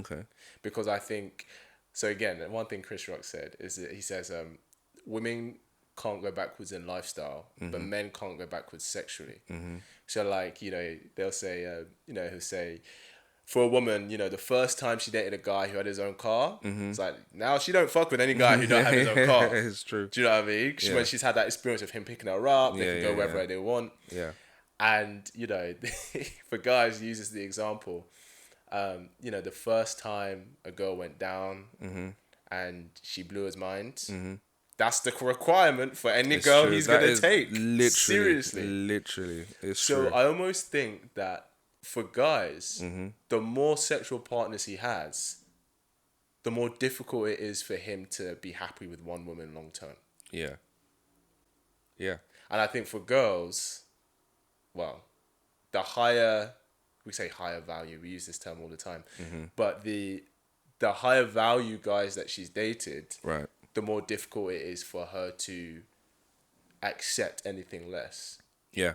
Okay. Because I think so again, one thing Chris Rock said is that he says women can't go backwards in lifestyle, but men can't go backwards sexually. So like, they'll say he'll say for a woman, the first time she dated a guy who had his own car, it's like now she don't fuck with any guy who don't have his own car. It's true. Do you know what I mean? Yeah. When she's had that experience of him picking her up, they can go wherever they want. Yeah. And for guys, he uses the example. The first time a girl went down and she blew his mind, that's the requirement for any girl true. he's That gonna is take. literally, Seriously. Literally. It's So true. I almost think that for guys, the more sexual partners he has, the more difficult it is for him to be happy with one woman long term. Yeah. Yeah. And I think for girls, well, the higher, we say higher value, we use this term all the time, but the higher value guys that she's dated, Right. the more difficult it is for her to accept anything less. Yeah.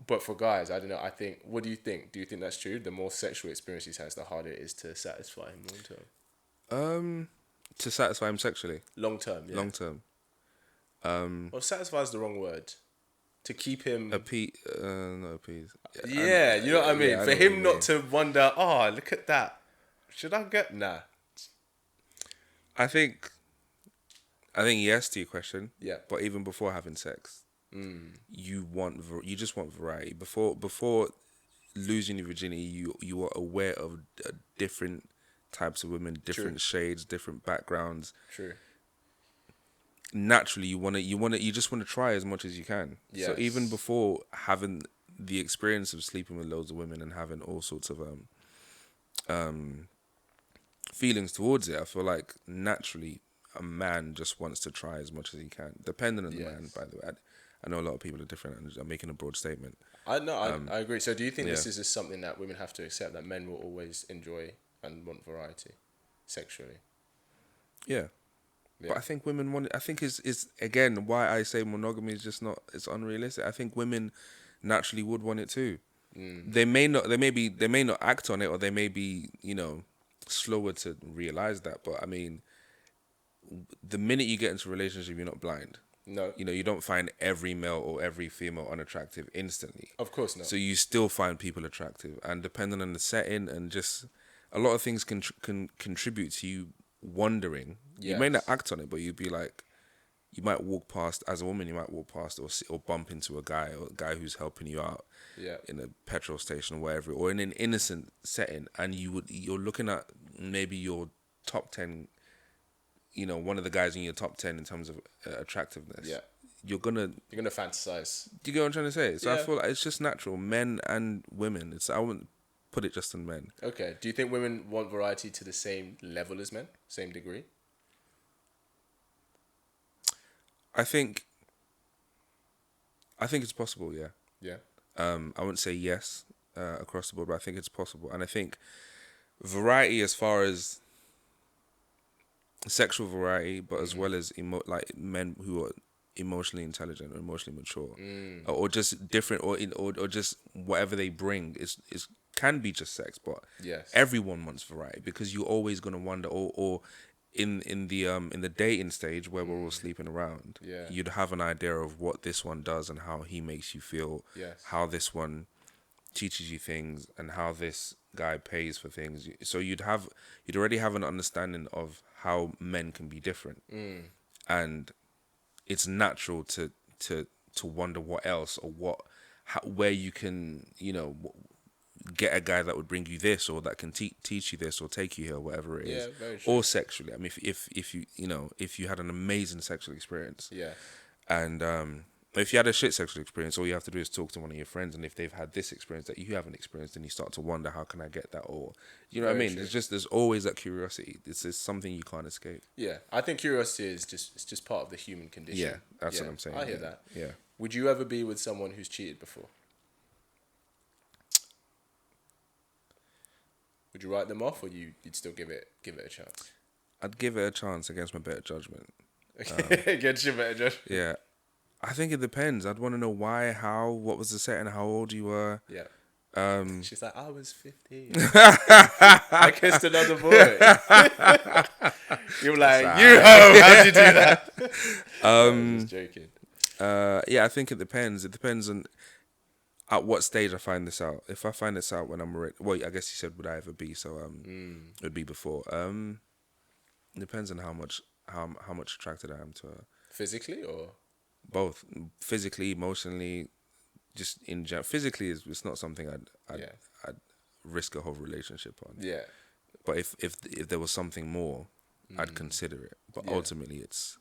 But for guys, I don't know, what do you think? Do you think that's true? The more sexual experience he has, the harder it is to satisfy him long term? To satisfy him sexually. Long term, yeah. Long term. Well, satisfy is the wrong word. To keep him... Not appease. Yeah, you know what I mean? I For know what him you not mean. to wonder, oh, look at that. Should I get... Nah. I think yes to your question. Yeah. But even before having sex, you just want variety. Before losing your virginity, you are aware of different types of women, different shades, different backgrounds. True. Naturally, you just want to try as much as you can. Yes. So even before having the experience of sleeping with loads of women and having all sorts of feelings towards it, I feel like naturally a man just wants to try as much as he can, depending on the man. By the way, I know a lot of people are different, and I'm making a broad statement. I agree. So do you think this yeah. is just something that women have to accept, that men will always enjoy and want variety sexually? Yeah. But I think women want it. I think is again why I say monogamy is just not, it's unrealistic. I think women naturally would want it too. They may not act on it, or they may be, slower to realize that. But I mean, the minute you get into a relationship, you're not blind. No. You don't find every male or every female unattractive instantly. Of course not. So you still find people attractive, and depending on the setting and just a lot of things can contribute to you wondering. You may not act on it, but you'd be like, you might walk past, as a woman, you might walk past or bump into a guy who's helping you out in a petrol station or whatever, or in an innocent setting, and you're looking at maybe your top 10, one of the guys in your top 10 in terms of attractiveness. Yeah. You're gonna fantasize. Do you get what I'm trying to say? So Yeah. I feel like it's just natural, men and women. I wouldn't put it just on men. Okay. Do you think women want variety to the same level as men? Same degree? I think it's possible, yeah. Yeah. I wouldn't say yes across the board, but I think it's possible. And I think variety as far as sexual variety, but as well as like men who are emotionally intelligent or emotionally mature, or just different, or just whatever they bring is can be just sex, but everyone wants variety, because you're always gonna wonder, or in the dating stage where we're all sleeping around, you'd have an idea of what this one does and how he makes you feel, how this one teaches you things, and how this guy pays for things. So you'd already have an understanding of how men can be different, and it's natural to wonder what else, or where you can get a guy that would bring you this, or that can teach you this, or take you here, or whatever it is. Yeah, very true. Or sexually. I mean, if you if you had an amazing sexual experience, and if you had a shit sexual experience, all you have to do is talk to one of your friends, and if they've had this experience that you haven't experienced, then you start to wonder, how can I get that? Or what I mean? True. There's always that curiosity. This is something you can't escape. Yeah, I think curiosity is just part of the human condition. Yeah, that's what I'm saying. I hear that. Yeah. Would you ever be with someone who's cheated before? Would you write them off, or you'd still give it a chance? I'd give it a chance against my better judgment. Against your better judgment. Yeah. I think it depends. I'd want to know why, how, what was the setting, how old you were. Yeah. Um, She's like, I was 15. I kissed another boy. You're like, you hoe, how'd you do that? I'm just joking. Yeah, I think it depends. It depends on at what stage I find this out. If I find this out when I'm ready, well, I guess you said would I ever be, so it would be before. It depends on how much attracted I am to her. Physically or? Both, physically, emotionally, just in general. Physically, it's not something I'd risk a whole relationship on. Yeah. But if there was something more, I'd consider it. But ultimately, it's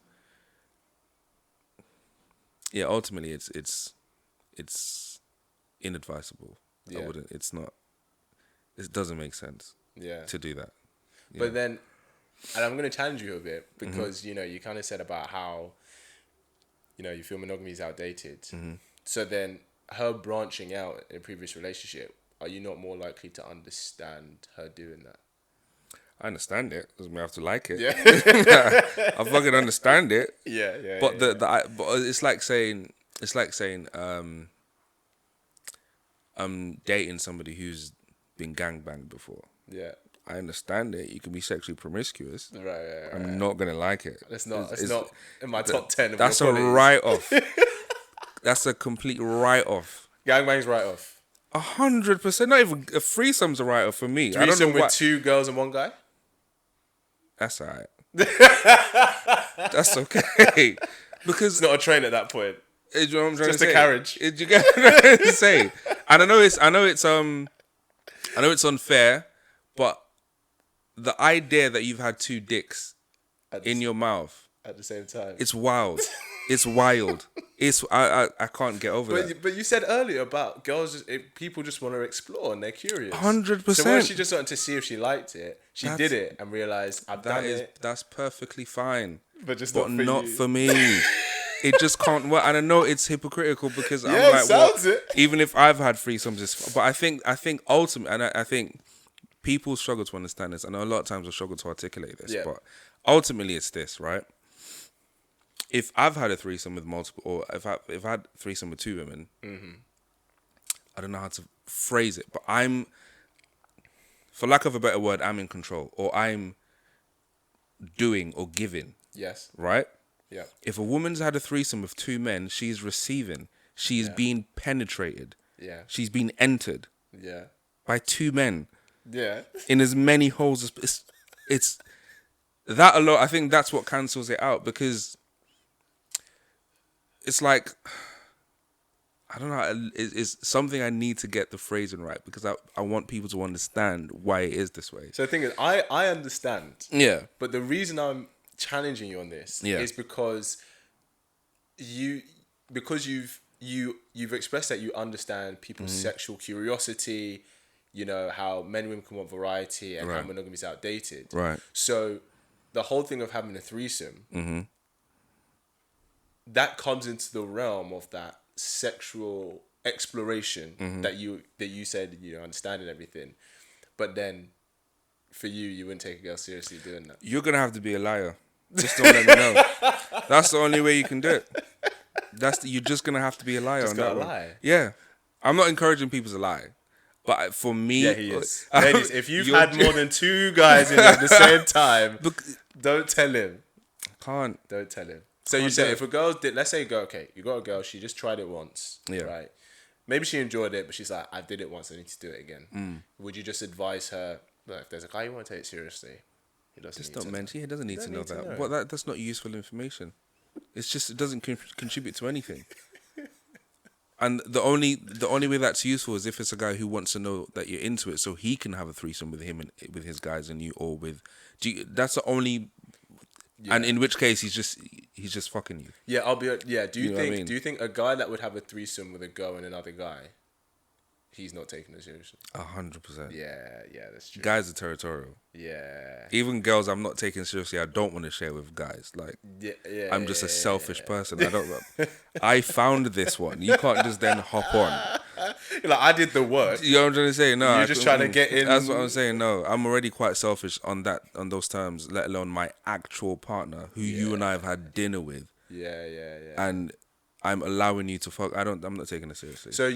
inadvisable. Yeah. I wouldn't. It's not. It doesn't make sense. Yeah. To do that. Yeah. But then, and I'm going to challenge you a bit because you kind of said about how you feel monogamy is outdated. So then, her branching out in a previous relationship, are you not more likely to understand her doing that? I understand it. Doesn't mean I have to like it. Yeah. I fucking understand it. Yeah. But but it's like saying I'm dating somebody who's been gangbanged before. Yeah. I understand it. You can be sexually promiscuous. Right. I'm not gonna like it. It's not in my top 10 of That's your a qualities. write-off. That's a complete write-off. Gangbang's write-off. 100%. Not even a threesome's a write-off for me. Threesome I don't know with why. 2 girls and 1 guy? That's alright. That's okay. Because It's not a train at that point. you know what I'm trying Just to say? a carriage. You get what I'm trying to say? And I know it's unfair, but the idea that you've had 2 dicks in your mouth At the same time. it's wild. It's wild. I can't get over that. But you said earlier about girls, people just want to explore and they're curious. 100%. So when she just wanted to see if she liked it, she did it and realised, I've done it. That's perfectly fine. But just But not for me. It just can't work. And I know it's hypocritical because I'm Yeah, like, sounds it. Even if I've had threesomes, but I think ultimately, and I think people struggle to understand this. I know a lot of times I struggle to articulate this, but ultimately it's this, right? If I've had a threesome with multiple, or if I've had threesome with 2 women, I don't know how to phrase it, but for lack of a better word, I'm in control, or I'm doing or giving. Yes. Right? Yeah. If a woman's had a threesome with 2 men, she's receiving. She's being penetrated. Yeah. She's been entered. Yeah. By 2 men. Yeah. In as many holes as it's that alone. I think that's what cancels it out, because it's like, I don't know. It's something I need to get the phrasing right, because I want people to understand why it is this way. So the thing is, I understand. Yeah. But the reason I'm challenging you on this is because you've expressed that you understand people's sexual curiosity, how men and women can want variety, and how monogamy is outdated. Right. So the whole thing of having a threesome, that comes into the realm of that sexual exploration that you said understand and everything. But then for you wouldn't take a girl seriously doing that. You're gonna have to be a liar. Just don't let me know. That's the only way you can do it. You're just gonna have to be a liar. Just on gotta that lie. One. Yeah, I'm not encouraging people to lie, but for me, yeah, he is. Ladies, if you've had more than 2 guys in at the same time, don't tell him. Can't. Don't tell him. So you said if a girl did, let's say you got a girl, she just tried it once, right? Maybe she enjoyed it, but she's like, I did it once, I need to do it again. Would you just advise her, look, if there's a guy you want to take it seriously, he doesn't need to know that. But that's not useful information. It's just, it doesn't contribute to anything. And the only way that's useful is if it's a guy who wants to know that you're into it, so he can have a threesome with him and with his guys and you, or with. That's the only. Yeah. And in which case he's just fucking you. Yeah, I'll be. Yeah, do you know what I think mean? do you think a guy that would have a threesome with a girl and another guy, he's not taking it seriously? 100%. Yeah, that's true. Guys are territorial. Yeah. Even girls I'm not taking seriously, I don't want to share with guys. Like, Yeah. I'm just a selfish person. I don't. I found this one. You can't just then hop on. Like, I did the work. You know what I'm trying to say? No, You're just trying to get in. That's what I'm saying. No, I'm already quite selfish on those terms. Let alone my actual partner, who you and I have had dinner with. Yeah. And I'm allowing you to fuck. I'm not taking it seriously. So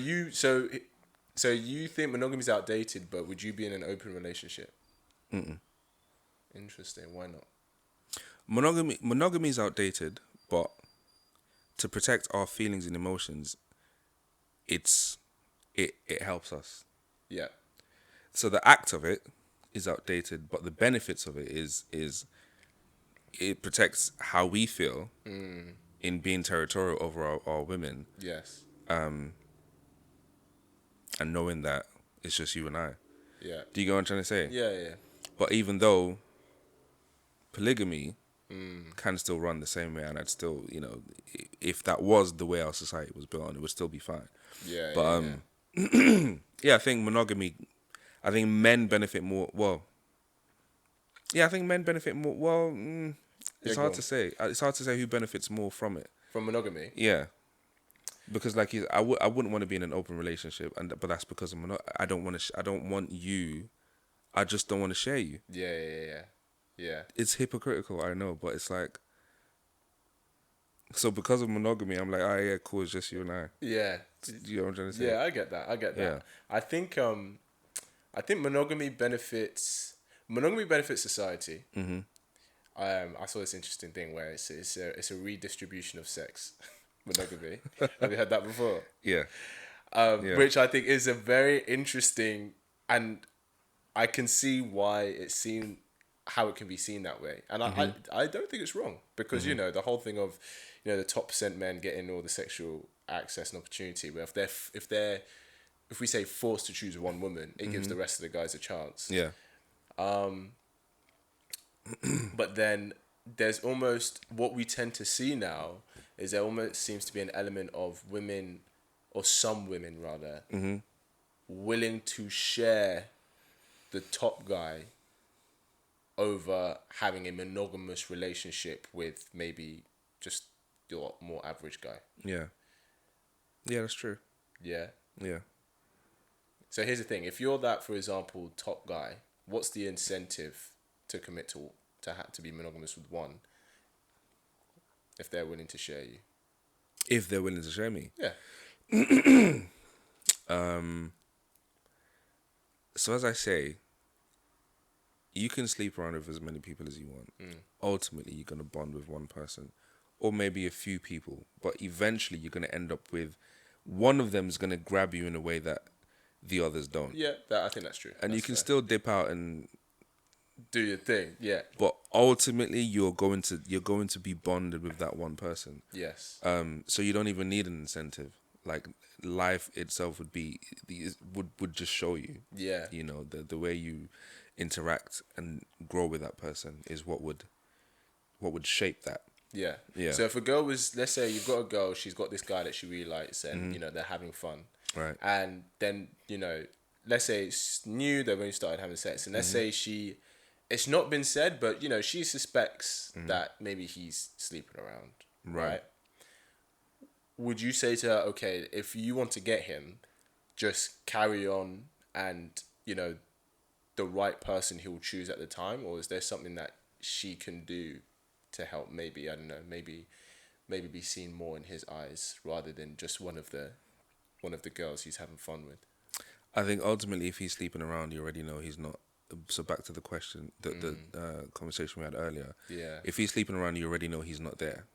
you think monogamy's outdated, but would you be in an open relationship? Interesting. Why not? Monogamy is outdated, but to protect our feelings and emotions, it helps us. Yeah. So the act of it is outdated, but the benefits of it is it protects how we feel in being territorial over our women. Yes. And knowing that it's just you and I. Yeah. Do you get what I'm trying to say? Yeah. But even though polygamy can still run the same way, and I'd still, if that was the way our society was built on, it would still be fine. Yeah. But I think monogamy. I think men benefit more. Well, I think men benefit more. Well, it's hard to say. It's hard to say who benefits more from it. From monogamy. Yeah, because like I wouldn't want to be in an open relationship, but that's because of I don't want to. I don't want you. I just don't want to share you. Yeah. It's hypocritical, I know, but it's like. So because of monogamy, I'm like, yeah, cool. It's just you and I. Yeah. You know what I'm trying to say? Yeah, I get that. Yeah. I think monogamy benefits society. Mm-hmm. I saw this interesting thing where it's a redistribution of sex. Monogamy. Have you heard that before? Yeah. Which I think is a very interesting, and I can see how it can be seen that way, and I don't think it's wrong, because the whole thing of the top percent men getting all the sexual access and opportunity, where if we say forced to choose one woman, it gives the rest of the guys a chance. Yeah. But then there's almost, what we tend to see now is there almost seems to be an element of women, or some women rather, willing to share the top guy over having a monogamous relationship with maybe just your more average guy. Yeah. Yeah, that's true. Yeah. Yeah. So here's the thing: if you're that, for example, top guy, what's the incentive to commit to be monogamous with one if they're willing to share you? If they're willing to share me. Yeah. So as I say, you can sleep around with as many people as you want. Ultimately, you're going to bond with one person, or maybe a few people, but eventually you're going to end up with one of them is going to grab you in a way that the others don't. Yeah, I think that's true. And that's you can fair. still dip out and Do your thing. Yeah. but ultimately you're going to be bonded with that one person. Yes. So you don't even need an incentive. Like, life itself would just show you. Yeah. The way you interact and grow with that person is what would shape that. Yeah. Yeah. So if a girl was, let's say you've got a girl, she's got this guy that she really likes, and they're having fun. Right. And then let's say it's new, they've only started having sex, and let's say it's not been said, but she suspects that maybe he's sleeping around. Right. Would you say to her, okay, if you want to get him, just carry on, and the right person he will choose at the time, or is there something that she can do to help, maybe, I don't know, maybe be seen more in his eyes rather than just one of the girls he's having fun with? I think ultimately, if he's sleeping around, you already know he's not. So back to the question, the conversation we had earlier. Yeah. If he's sleeping around, you already know he's not there.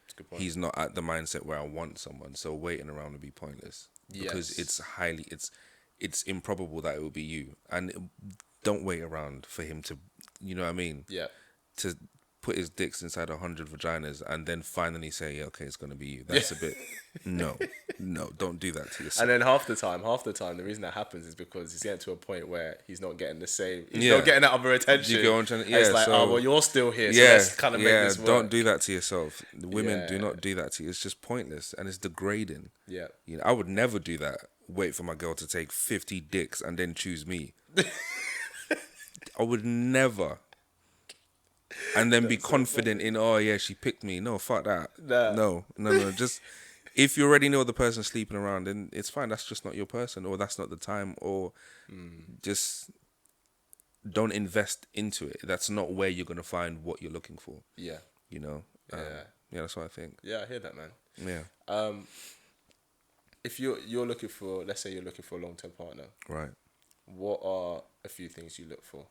That's a good point. He's not at the mindset where I want someone. So waiting around would be pointless, because it's improbable that it will be you. And don't wait around for him to, you know what I mean? Yeah. To put his dicks inside 100 vaginas and then finally say, yeah, okay, it's gonna be you. That's a bit. No, don't do that to yourself. And then half the time, the reason that happens is because he's getting to a point where he's not getting the same. He's not getting that other attention. You go on trying, it's like, oh well, you're still here, so let's kind of make this work. Don't do that to yourself. The women do not do that to you. It's just pointless and it's degrading. Yeah, you know, I would never do that. Wait for my girl to take 50 dicks and then choose me. I would never. And then be confident in, oh yeah, she picked me. No, fuck that. No. Just if you already know the person sleeping around, then it's fine. That's just not your person, or that's not the time, or just don't invest into it. That's not where you're gonna find what you're looking for. Yeah, you know. That's what I think. Yeah, I hear that, man. Yeah. If you're looking for, let's say you're looking for a long-term partner, right? What are a few things you look for?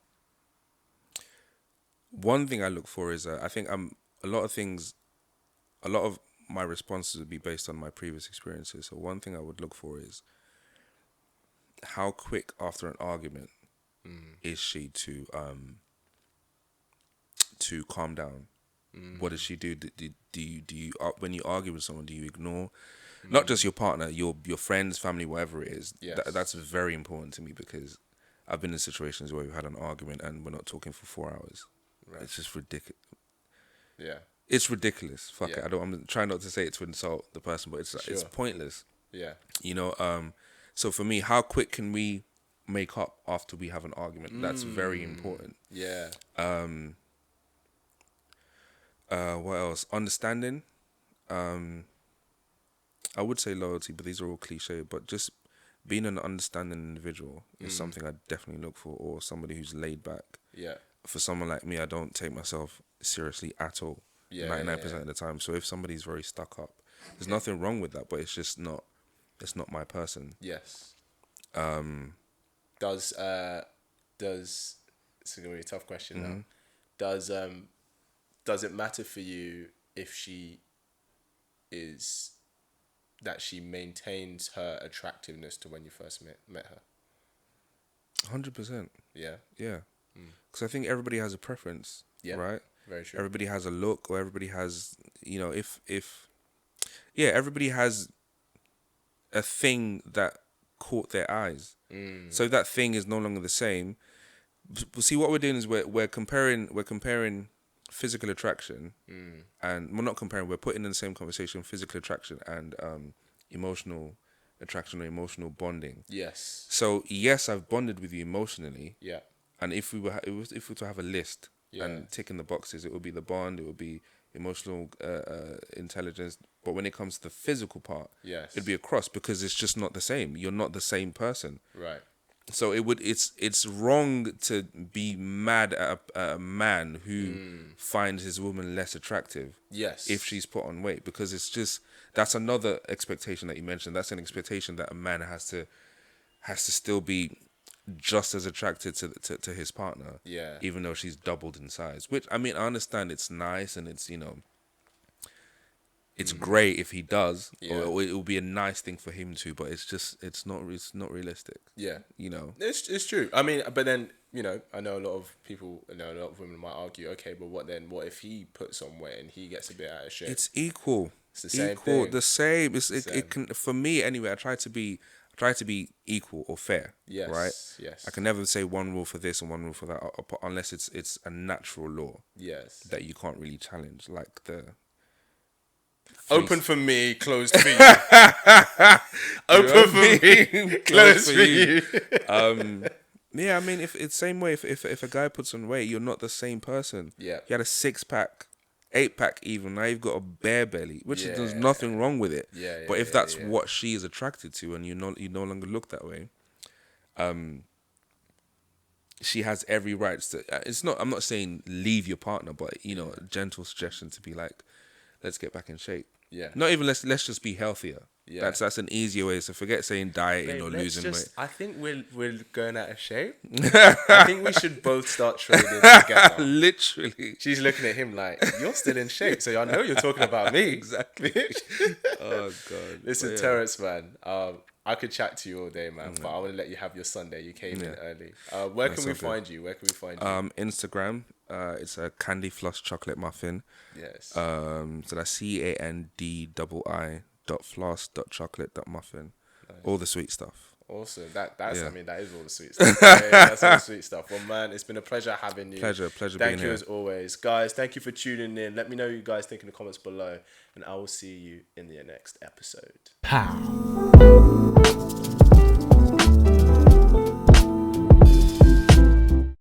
One thing I look for is I think a lot of my responses would be based on my previous experiences. So one thing I would look for is how quick after an argument is she to calm down. What does she do? Do you when you argue with someone, do you ignore not just your partner, your friends, family, whatever it is? Yes. That's very important to me because I've been in situations where we've had an argument and we're not talking for 4 hours. Right. It's just ridiculous. Yeah. It's ridiculous. Fuck it. I'm trying not to say it to insult the person, but it's pointless. Yeah. You know, so for me, how quick can we make up after we have an argument? That's very important. Yeah. What else? Understanding. I would say loyalty, but these are all cliche. But just being an understanding individual is something I definitely look for, or somebody who's laid back. Yeah. For someone like me, I don't take myself seriously at all. 99% of the time. So if somebody's very stuck up, there's nothing wrong with that, but it's just not. It's not my person. Yes. Does it's gonna be a tough question now. Does it matter for you if she maintains her attractiveness to when you first met her? 100%. Yeah. Yeah. Because I think everybody has a preference, right? Very true. Everybody has a look, or everybody has, you know, everybody has a thing that caught their eyes. So that thing is no longer the same. See, what we're doing is we're comparing physical attraction, and we're not comparing. We're putting in the same conversation physical attraction and emotional attraction or emotional bonding. Yes. So yes, I've bonded with you emotionally. Yeah. And if we were to have a list and tick in the boxes, it would be the bond, it would be emotional intelligence. But when it comes to the physical part, it'd be a cross because it's just not the same. You're not the same person. Right. So it's wrong to be mad at a man who finds his woman less attractive. Yes. If she's put on weight, because it's just, that's another expectation that you mentioned. That's an expectation that a man has to still be just as attracted to his partner, even though she's doubled in size. Which, I mean, I understand it's nice and it's, you know, it's great if he does, or it will be a nice thing for him to, but it's not realistic. Yeah, you know, it's true. I mean, but then, you know, I know a lot of people, a lot of women might argue, okay, but what if he puts on weight and he gets a bit out of shape? It's equal. It's the same equal, thing. the same. It can, for me anyway. I try to be equal or fair. Yes. Right. Yes. I can never say one rule for this and one rule for that, unless it's a natural law. Yes. That you can't really challenge, like the. Open for me, closed for you. Open for me, closed for you. Yeah, I mean, if it's same way, if a guy puts on weight, you're not the same person. Yeah. You had a 6-pack, 8-pack even. Now you've got a bare belly, which there's nothing wrong with it. But if that's what she is attracted to, and you no longer look that way, she has every right to. It's not. I'm not saying leave your partner, but you know, a gentle suggestion to be like, let's get back in shape. Yeah. Not even let's just be healthier. Yeah. That's an easier way. So forget saying dieting or losing weight. I think we're going out of shape. I think we should both start training together. Literally. She's looking at him like, you're still in shape, so I know you're talking about me. Exactly. Oh God. Listen, Terrence, man. I could chat to you all day, man, but I want to let you have your Sunday. You came in early. Where can we find you? Instagram, It's a candy floss chocolate muffin. Yes. So that's CANDII.floss.chocolate.muffin. All the sweet stuff. Awesome. That's Yeah. I mean, that is all the sweet stuff. Yeah, that's all the sweet stuff. Well, man, it's been a pleasure having you. Pleasure Thank being you here. as always, guys. Thank you for tuning in. Let me know what you guys think in the comments below, and I will see you in the next episode. Pow.